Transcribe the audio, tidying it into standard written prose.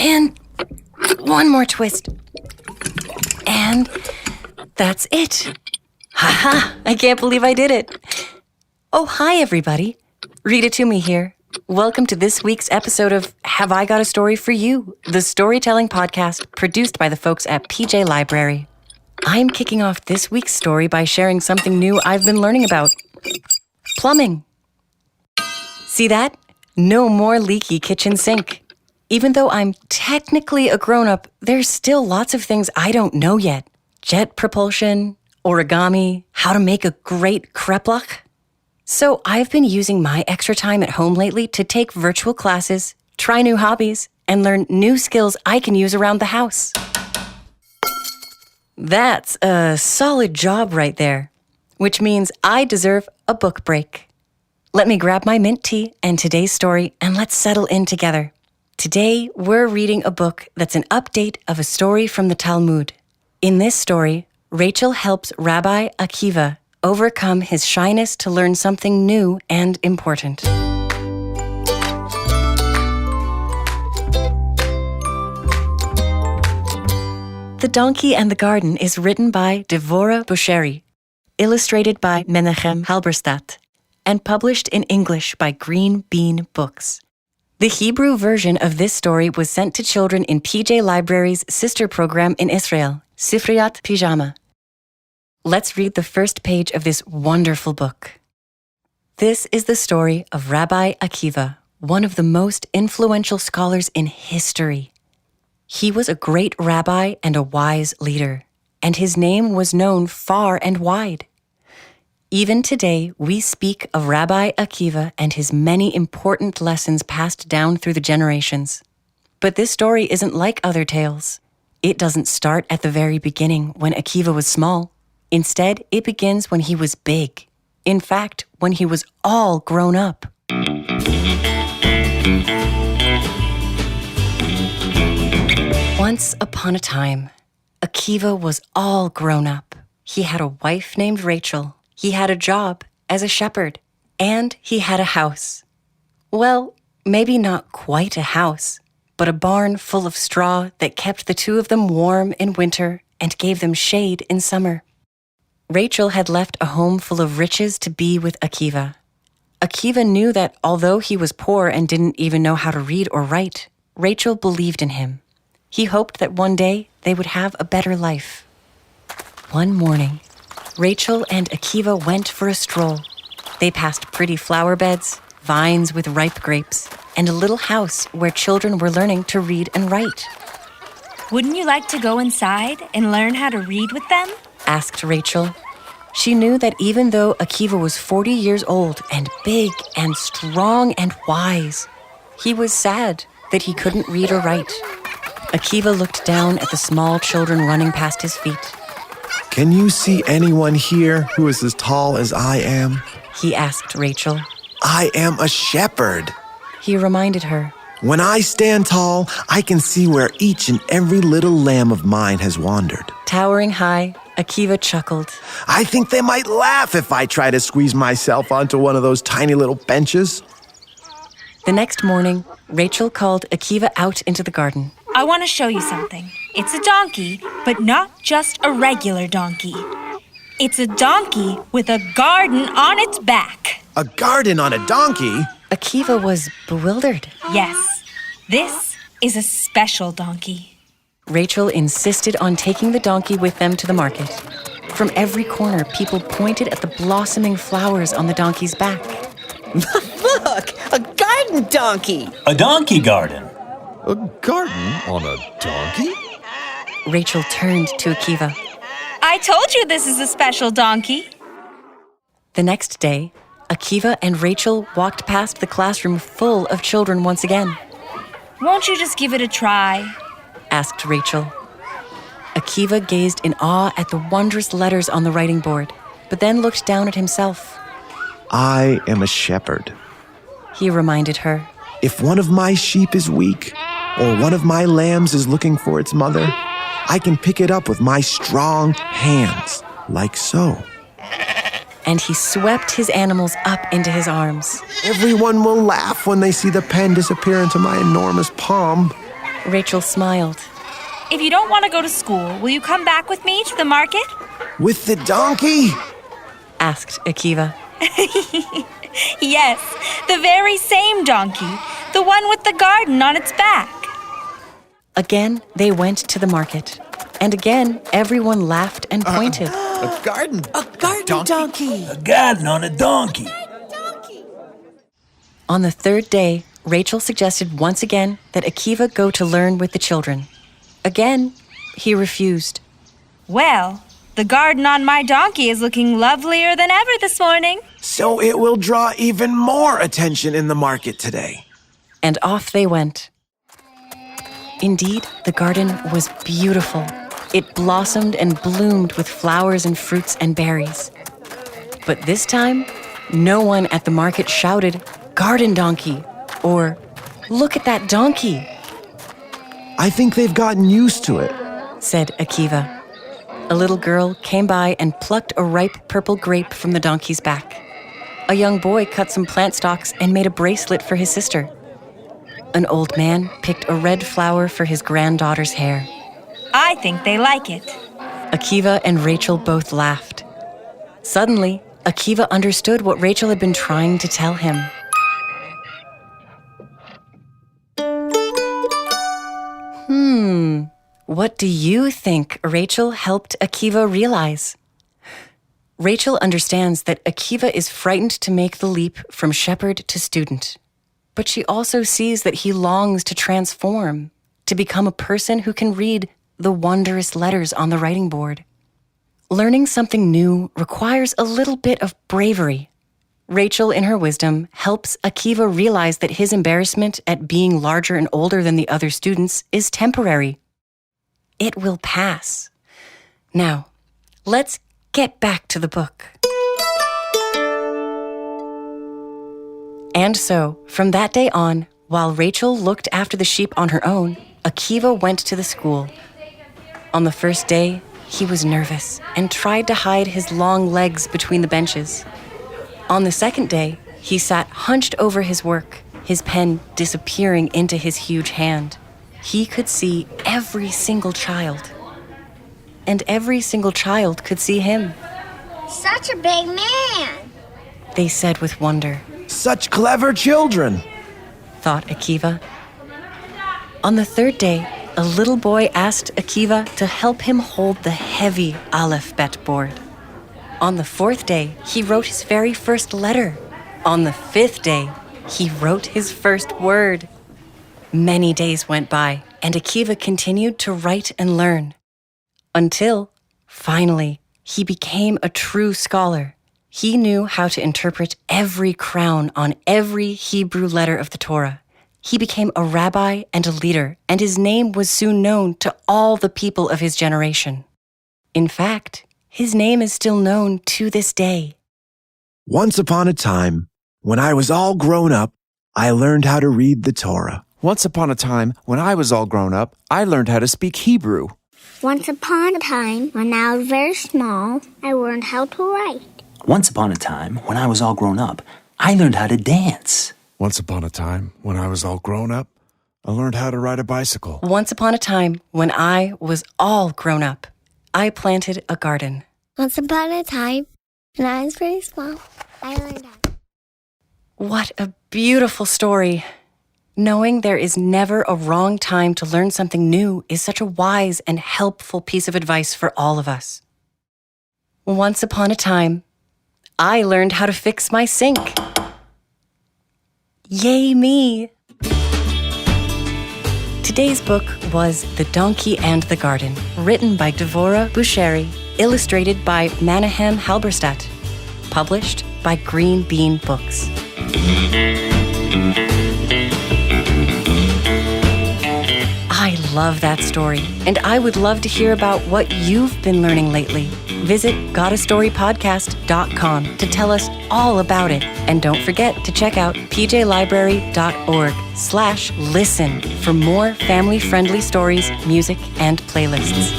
And one more twist. And that's it. Haha, I can't believe I did it. Oh, hi, everybody. Rita Toomey here. Welcome to this week's episode of Have I Got a Story for You, the storytelling podcast produced by the folks at PJ Library. I'm kicking off this week's story by sharing something new I've been learning about. Plumbing. See that? No more leaky kitchen sink. Even though I'm technically a grown-up, there's still lots of things I don't know yet. Jet propulsion, origami, how to make a great kreplach. So I've been using my extra time at home lately to take virtual classes, try new hobbies, and learn new skills I can use around the house. That's a solid job right there, which means I deserve a book break. Let me grab my mint tea and today's story, and let's settle in together. Today, we're reading a book that's an update of a story from the Talmud. In this story, Rachel helps Rabbi Akiva overcome his shyness to learn something new and important. The Donkey and the Garden is written by Devora Busheri, illustrated by Menahem Halberstad, and published in English by Green Bean Books. The Hebrew version of this story was sent to children in PJ Library's sister program in Israel, Sifriyat Pijama. Let's read the first page of this wonderful book. This is the story of Rabbi Akiva, one of the most influential scholars in history. He was a great rabbi and a wise leader, and his name was known far and wide. Even today, we speak of Rabbi Akiva and his many important lessons passed down through the generations. But this story isn't like other tales. It doesn't start at the very beginning when Akiva was small. Instead, it begins when he was big. In fact, when he was all grown up. Once upon a time, Akiva was all grown up. He had a wife named Rachel. He had a job as a shepherd. And he had a house. Well, maybe not quite a house, but a barn full of straw that kept the two of them warm in winter and gave them shade in summer. Rachel had left a home full of riches to be with Akiva. Akiva knew that although he was poor and didn't even know how to read or write, Rachel believed in him. He hoped that one day they would have a better life. One morning, Rachel and Akiva went for a stroll. They passed pretty flower beds, vines with ripe grapes, and a little house where children were learning to read and write. Wouldn't you like to go inside and learn how to read with them? Asked Rachel. She knew that even though Akiva was 40 years old and big and strong and wise, he was sad that he couldn't read or write. Akiva looked down at the small children running past his feet. Can you see anyone here who is as tall as I am? He asked Rachel. I am a shepherd. He reminded her. When I stand tall, I can see where each and every little lamb of mine has wandered. Towering high, Akiva chuckled. I think they might laugh if I try to squeeze myself onto one of those tiny little benches. The next morning, Rachel called Akiva out into the garden. I want to show you something. It's a donkey, but not just a regular donkey. It's a donkey with a garden on its back. A garden on a donkey? Akiva was bewildered. Yes, this is a special donkey. Rachel insisted on taking the donkey with them to the market. From every corner, people pointed at the blossoming flowers on the donkey's back. Look, a garden donkey! A donkey garden. A garden on a donkey? Rachel turned to Akiva. I told you this is a special donkey. The next day, Akiva and Rachel walked past the classroom full of children once again. Won't you just give it a try? Asked Rachel. Akiva gazed in awe at the wondrous letters on the writing board, but then looked down at himself. I am a shepherd. He reminded her. If one of my sheep is weak, or one of my lambs is looking for its mother, I can pick it up with my strong hands, like so. And he swept his animals up into his arms. Everyone will laugh when they see the pen disappear into my enormous palm. Rachel smiled. If you don't want to go to school, will you come back with me to the market? With the donkey? Asked Akiva. Yes, the very same donkey. The one with the garden on its back. Again, they went to the market. And again, everyone laughed and pointed. A garden Donkey. A garden on a donkey. On the third day, Rachel suggested once again that Akiva go to learn with the children. Again, he refused. Well, the garden on my donkey is looking lovelier than ever this morning. So it will draw even more attention in the market today. And off they went. Indeed, the garden was beautiful. It blossomed and bloomed with flowers and fruits and berries. But this time, no one at the market shouted, "Garden donkey," or "Look at that donkey," I think they've gotten used to it. said Akiva. A little girl came by and plucked a ripe purple grape from the donkey's back. A young boy cut some plant stalks and made a bracelet for his sister. An old man picked a red flower for his granddaughter's hair. I think they like it. Akiva and Rachel both laughed. Suddenly, Akiva understood what Rachel had been trying to tell him. What do you think Rachel helped Akiva realize? Rachel understands that Akiva is frightened to make the leap from shepherd to student. But she also sees that he longs to transform, to become a person who can read the wondrous letters on the writing board. Learning something new requires a little bit of bravery. Rachel, in her wisdom, helps Akiva realize that his embarrassment at being larger and older than the other students is temporary. It will pass. Now, let's get back to the book. And so, from that day on, while Rachel looked after the sheep on her own, Akiva went to the school. On the first day, he was nervous and tried to hide his long legs between the benches. On the second day, he sat hunched over his work, his pen disappearing into his huge hand. He could see every single child. And every single child could see him. Such a big man. They said with wonder. Such clever children, thought Akiva. On the third day, a little boy asked Akiva to help him hold the heavy alphabet board. On the fourth day, he wrote his very first letter. On the fifth day, he wrote his first word. Many days went by, and Akiva continued to write and learn. Until, finally, he became a true scholar. He knew how to interpret every crown on every Hebrew letter of the Torah. He became a rabbi and a leader, and his name was soon known to all the people of his generation. In fact, his name is still known to this day. Once upon a time, when I was all grown up, I learned how to read the Torah. Once upon a time, when I was all grown up, I learned how to speak Hebrew. Once upon a time, when I was very small, I learned how to write. Once upon a time, when I was all grown up, I learned how to dance. Once upon a time, when I was all grown up, I learned how to ride a bicycle. Once upon a time, when I was all grown up, I planted a garden. Once upon a time, when I was very small, I learned how. What a beautiful story. Knowing there is never a wrong time to learn something new is such a wise and helpful piece of advice for all of us. Once upon a time, I learned how to fix my sink. Yay me! Today's book was The Donkey and the Garden, written by Devora Busheri, illustrated by Menahem Halberstad, published by Green Bean Books. I love that story, and I would love to hear about what you've been learning lately. Visit gotastorypodcast.com to tell us all about it. And don't forget to check out pjlibrary.org/listen for more family-friendly stories, music, and playlists.